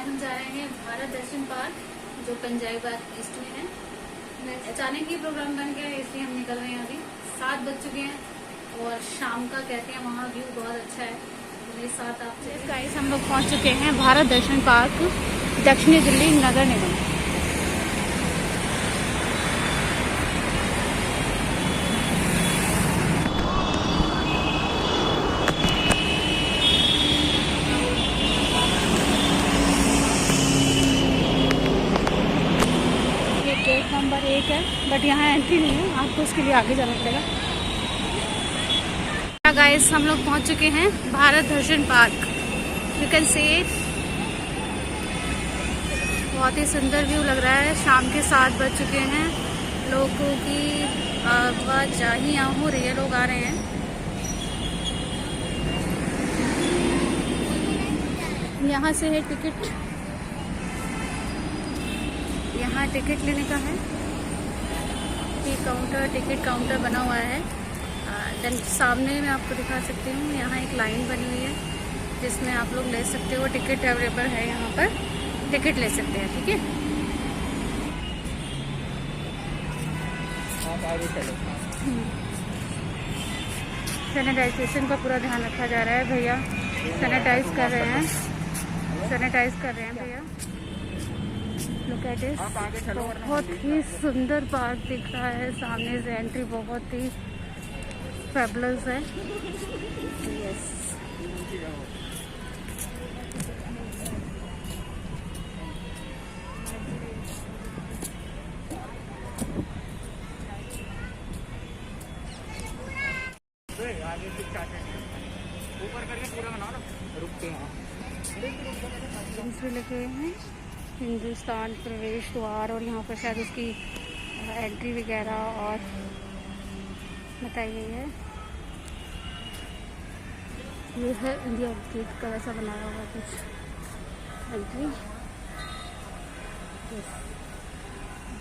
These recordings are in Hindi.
हम जा रहे हैं भारत दर्शन पार्क जो पंजाबी बाग ईस्ट में है। अचानक ही प्रोग्राम बन गया है इसलिए हम निकल रहे हैं। अभी 7 बज चुके हैं और शाम का कहते हैं वहाँ व्यू बहुत अच्छा है। मेरे साथ आप गाइस हम लोग पहुँच चुके हैं भारत दर्शन पार्क, दक्षिणी दिल्ली नगर निगम। गेट नंबर 1 है बट यहाँ एंट्री नहीं है, आपको उसके लिए आगे जाना पड़ेगा। गाइस हम लोग पहुँच चुके हैं Bharat Darshan park. You can see it, बहुत ही सुंदर व्यू लग रहा है। शाम के 7 बज चुके हैं, लोगों की आवाजाही यहाँ हो रही है, लोग आ रहे हैं। यहाँ से है टिकट, यहाँ टिकट लेने का है। टिकट काउंटर बना हुआ है। देन सामने मैं आपको दिखा सकती हूँ, यहाँ एक लाइन बनी हुई है जिसमें आप लोग ले सकते हो। टिकट अवेलेबल है, यहाँ पर टिकट ले सकते हैं। ठीक है, सैनिटाइजेशन का पूरा ध्यान रखा जा रहा है। भैया सैनिटाइज कर रहे हैं, भैया। लुक एट इट, बहुत ही सुंदर पार्क दिख रहा है। सामने से एंट्री बहुत ही फैबुलस है। यस, ऊपर करके पूरा बनाओ ना, रुकते हैं लिखे हुए हैं हिंदुस्तान प्रवेश द्वार, और यहाँ पर शायद उसकी एंट्री वगैरह और बताई गई है। ये है इंडिया गेट का ऐसा बनाया हुआ कुछ एंट्री।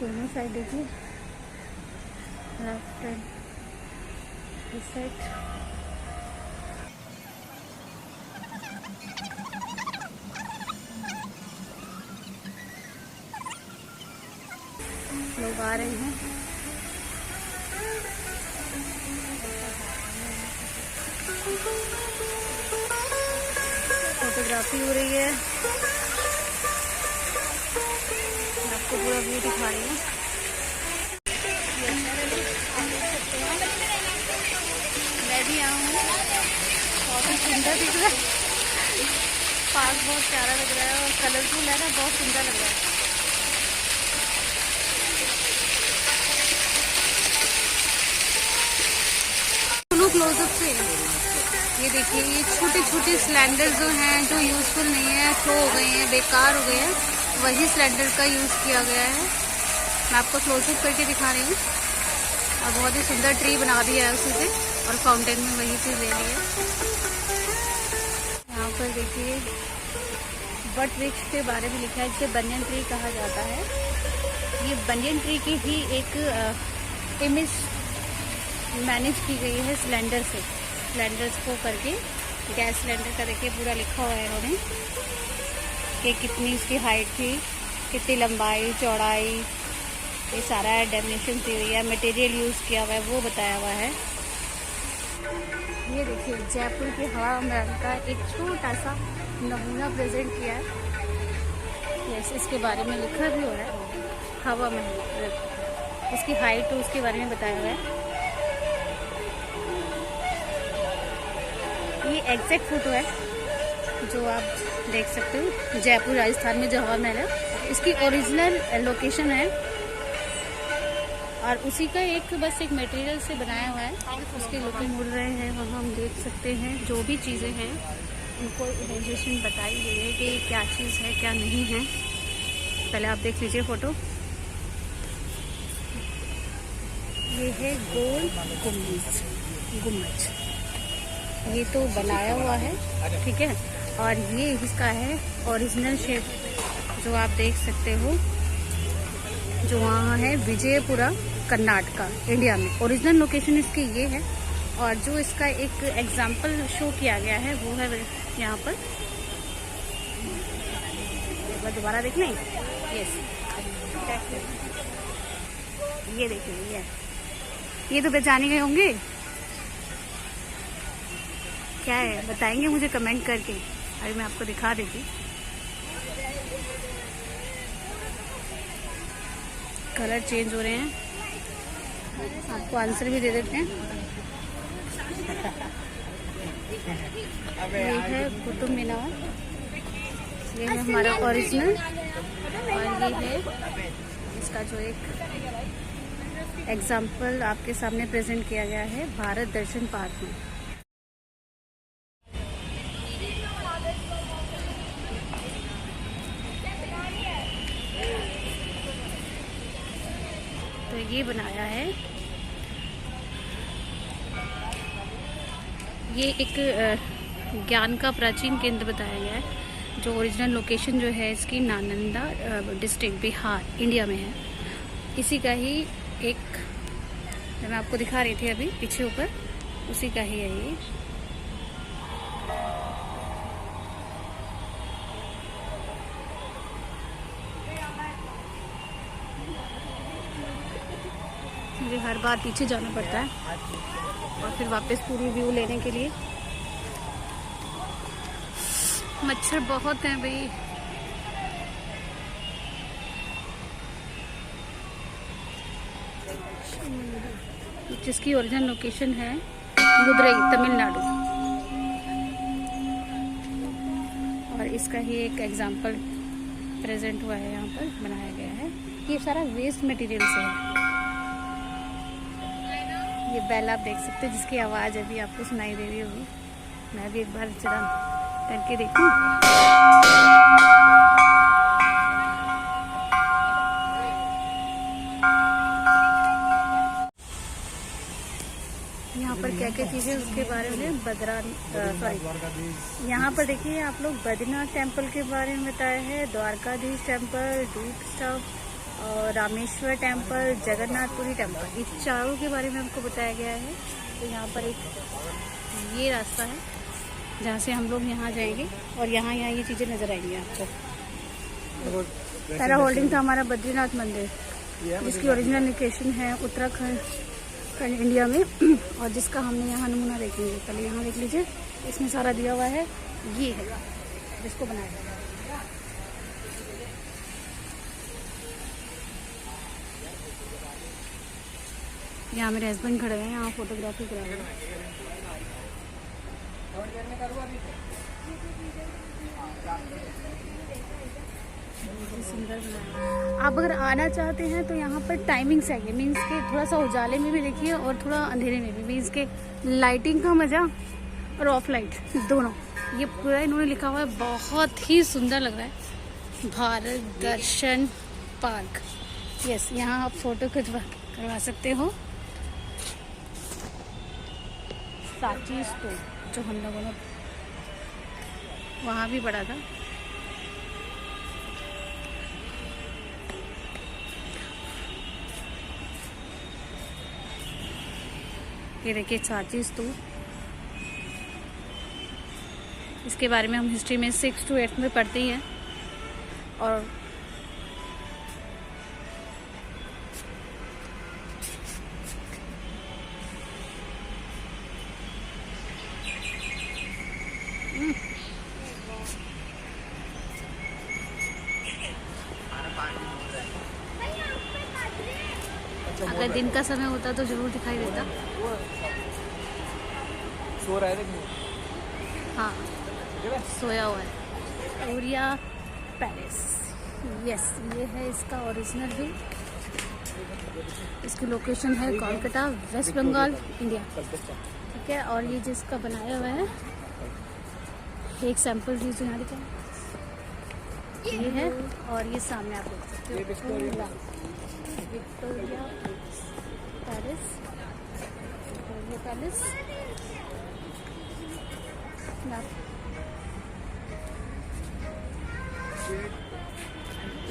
दोनों साइड देखिए, लेफ्ट एंड दिस साइड। लोग आ रहे हैं। फोटोग्राफी हो रही है, मैं आपको पूरा व्यू दिखा रही हूँ। मैं भी यहाँ हूँ, बहुत ही सुंदर दिख रहा है। पार्क बहुत प्यारा लग रहा है और कलरफुल है ना, बहुत सुंदर लग रहा है। क्लोजअप से ये देखिए, ये छोटे छोटे सिलेंडर जो हैं, जो यूज़फुल नहीं है, थ्रो हो गए हैं, बेकार हो गए हैं, वही सिलेंडर का यूज़ किया गया है। मैं आपको क्लोजअप करके दिखा रही हूँ। और बहुत ही सुंदर ट्री बना दिया है उसी से, और फाउंटेन में वही चीज़ ले ली है। यहाँ पर देखिए वट वृक्ष के बारे में लिखा है, जिसे बनियन ट्री कहा जाता है। ये बनियन ट्री की ही एक इमेज मैनेज की गई है सिलेंडर से, सिलेंडर्स को करके। गैस सिलेंडर का देखिए पूरा लिखा हुआ है इन्होंने कि कितनी उसकी हाइट थी, कितनी लंबाई चौड़ाई, ये सारा डेफिनेशन दी हुई है। मटेरियल यूज़ किया हुआ है वो बताया हुआ है। ये देखिए जयपुर के हवा महल का एक छोटा सा नमूना प्रेजेंट किया है। यस, इसके बारे में लिखा भी हुआ है, हवा महल, इसकी हाइट तो उसके बारे में बताया हुआ है। ये एग्जैक्ट फोटो है जो आप देख सकते हो, जयपुर राजस्थान में जो हवा महल है, इसकी ओरिजिनल लोकेशन है। और उसी का एक बस एक मटेरियल से बनाया हुआ है। उसके लोग मुड़ रहे हैं, वहाँ हम देख सकते हैं जो भी चीज़ें हैं उनको इमेजिनेशन बताई गई है कि क्या चीज़ है क्या नहीं है। पहले आप देख लीजिए फ़ोटो। ये है गोल गुम्बज, ये तो बनाया हुआ है, ठीक है। और ये इसका है ओरिजिनल शेप, जो आप देख सकते हो, जो वहाँ है विजयपुरा कर्नाटका, इंडिया में। ओरिजिनल लोकेशन इसकी ये है। और जो इसका एक एग्जाम्पल शो किया गया है वो है यहाँ पर। बार दोबारा देख लें। यस, ये देखिए, ये तो पहचाने गए होंगे। क्या है बताएंगे मुझे कमेंट करके। अभी मैं आपको दिखा देती। कलर चेंज हो रहे हैं, आपको आंसर भी दे देते हैं। ये है कुतुब मीनार, ये है हमारा ओरिजिनल, और ये है इसका जो एक एग्जाम्पल आपके सामने प्रेजेंट किया गया है भारत दर्शन पार्क में। तो ये बनाया है, ये एक ज्ञान का प्राचीन केंद्र बताया गया है। जो ओरिजिनल लोकेशन जो है इसकी नालंदा डिस्ट्रिक्ट बिहार इंडिया में है। इसी का ही एक, जो मैं आपको दिखा रही थी अभी पीछे ऊपर, उसी का ही है ये। मुझे हर बार पीछे जाना पड़ता है और फिर वापस पूरी व्यू लेने के लिए। मच्छर बहुत हैं भाई। जिसकी ओरिजिनल लोकेशन है मदुरई, तमिलनाडु, और इसका ही एक एग्जाम्पल प्रेजेंट हुआ है, यहाँ पर बनाया गया है। ये सारा वेस्ट मटेरियल से है। ये बैल आप देख सकते हैं जिसकी आवाज़ अभी आपको सुनाई दे रही होगी। मैं भी एक बार जरा करके देखूं। यहाँ पर क्या क्या चीज़ें उसके बारे में सॉरी, यहाँ पर देखिए आप लोग बद्रीनाथ टेम्पल के बारे में बताया है, द्वारकाधीश टेम्पल, डीप स्टफ, और रामेश्वर टेम्पल, जगन्नाथपुरी टेम्पल, इस चारों के बारे में हमको बताया गया है। तो यहाँ पर एक ये रास्ता है जहाँ से हम लोग यहाँ जाएंगे, और यहाँ ये चीज़ें नज़र आएंगी आपको। पहला होल्डिंग था हमारा बद्रीनाथ मंदिर, जिसकी ओरिजिनल लोकेशन है उत्तराखंड इंडिया में, और जिसका हमने यहाँ नमूना देखेंगे। पहले यहाँ देख लीजिए, इसमें सारा दिया हुआ है। ये है जिसको बनाया गया। यहाँ मेरे हस्बैंड खड़े हैं, यहाँ फोटोग्राफी करा रहे हैं। सुंदर बनाया। आप अगर आना चाहते हैं तो यहाँ पर टाइमिंग्स है, मीन्स के थोड़ा सा उजाले में भी देखिए और थोड़ा अंधेरे में भी, मीन्स के लाइटिंग का मज़ा और ऑफ लाइट दोनों। ये पूरा इन्होंने लिखा हुआ है, बहुत ही सुंदर लग रहा है, भारत दर्शन पार्क। यस, यहाँ आप फोटो करवा सकते हो। सांची स्तूप जो हम लोगों ने वहाँ भी पढ़ा था। ये देखिए सांची स्तूप, इसके बारे में हम हिस्ट्री में 6 to 8 में पढ़ते ही हैं। और अगर दिन का समय होता तो जरूर दिखाई देता। सो रहा है, हाँ सोया हुआ है। ओरिया पैलेस, यस, ये है इसका ओरिजिनल भी। इसकी लोकेशन है कोलकाता, वेस्ट बंगाल, इंडिया। ठीक है, और ये जिसका बनाया हुआ है, एक सैंपल चीज़ यहाँ दिखा ये है, और ये सामने आप देख सकते हो विक्टोरिया पैलेस, विक्टोरिया पैलेस।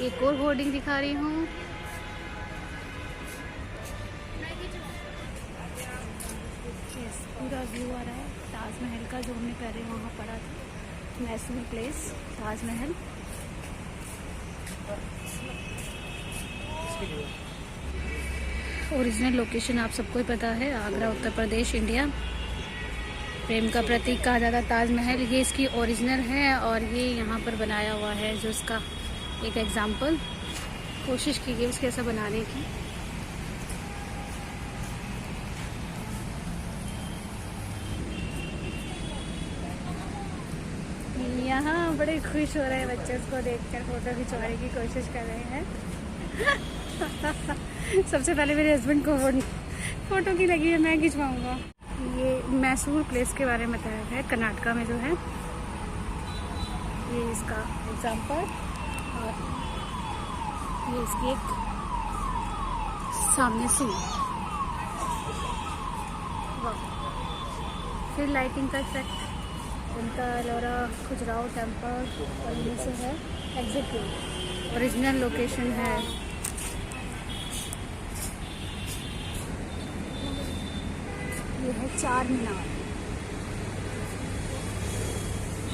एक और होर्डिंग दिखा रही हूँ। पूरा व्यू आ रहा है ताजमहल का, जो हमने पहले वहाँ पढ़ा था, नेशनल प्लेस ताजमहल। इसके लिए। ओरिजिनल लोकेशन आप सबको ही पता है, आगरा उत्तर प्रदेश इंडिया। प्रेम का प्रतीक कहा जाता है ताजमहल, ये इसकी ओरिजिनल है और ये यहाँ पर बनाया हुआ है जो इसका एक एग्जाम्पल कोशिश की गई उसके ऐसा बनाने की। यहाँ बड़े खुश हो रहे हैं बच्चे उसको देखकर, फोटो खिंचवाने की कोशिश कर रहे हैं। सबसे पहले मेरे हस्बैंड को फोटो की लगी है, मैं खिंचवाऊंगा। ये मैसूर प्लेस के बारे में बताया है, कर्नाटका में जो है, ये इसका एग्जाम्पल और ये इसकी एक सामने सी। वाह, फिर लाइटिंग का इफेक्ट, उनका एलोरा खजुराहो टेम्पल और ये से है एग्जिट ओरिजिनल लोकेशन है। ये है चार मीनार,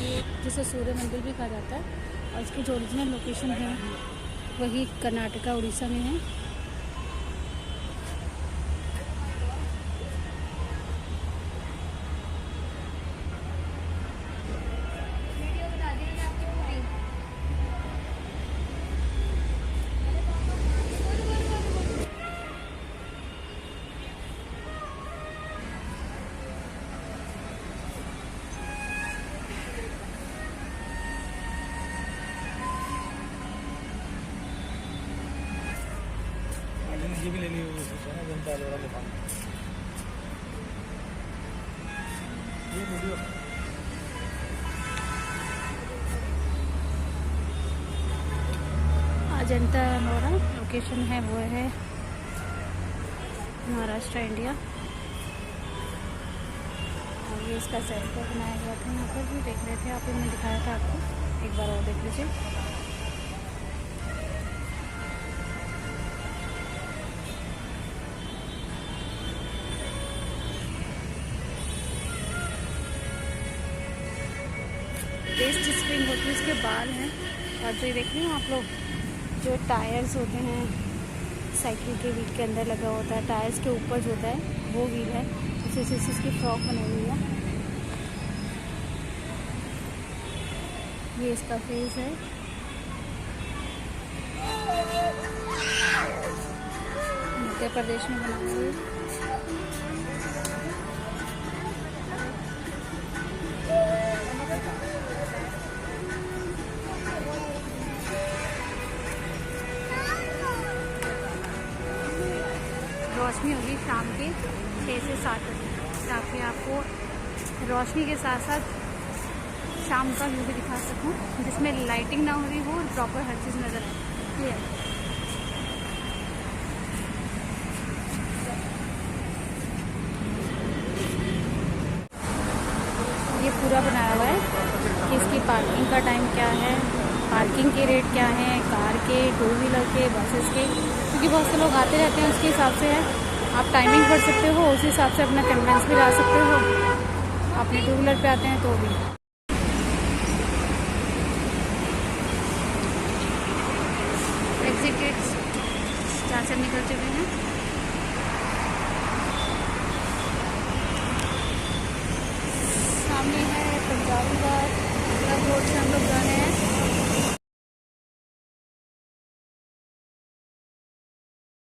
ये जिसे सूर्य मंदिर भी कहा जाता है और इसकी जो ओरिजिनल लोकेशन है वही कर्नाटका उड़ीसा में है। ये भी ले ली हुई है जनता एलोरा दुकान। ये वीडियो अजंता एलोरा लोकेशन है वो है महाराष्ट्र इंडिया। और ये इसका सेंटर बनाया गया था, यहाँ पर भी देख रहे थे आप, मैंने दिखाया था आपको, एक बार और देख लीजिए। वेस्ट स्प्रिंग होती है, उसके बाल हैं। और जो ये देख रहे हो आप लोग, जो टायर्स होते हैं साइकिल के व्हील के अंदर लगा होता है, टायर्स के ऊपर जो होता है वो व्हील है, जिससे इसकी फ्रॉक बनाई हुई है। ये इसका फेस है। मध्य प्रदेश में बनाई हुई है। रोशनी होगी शाम के 6 से 7 बजे, ताकि आपको रोशनी के साथ साथ शाम का व्यू भी दिखा सकूं, जिसमें लाइटिंग ना हो रही हो और प्रॉपर हर चीज़ नज़र आए। ये पूरा बनाया हुआ है कि इसकी पार्किंग का टाइम क्या है, पार्किंग के रेट क्या हैं, कार के, टू व्हीलर के, बसेस के, क्योंकि बहुत से लोग आते रहते हैं, उसके हिसाब से है। आप टाइमिंग पढ़ सकते हो, उस हिसाब से अपना कन्वेंस भी ला सकते हो। अपने टू व्हीलर पे आते हैं तो भी। एग्जिट गेट्स जहाँ से निकल चुके हैं। सामने है पंजाबी बाग, क्लब रोड से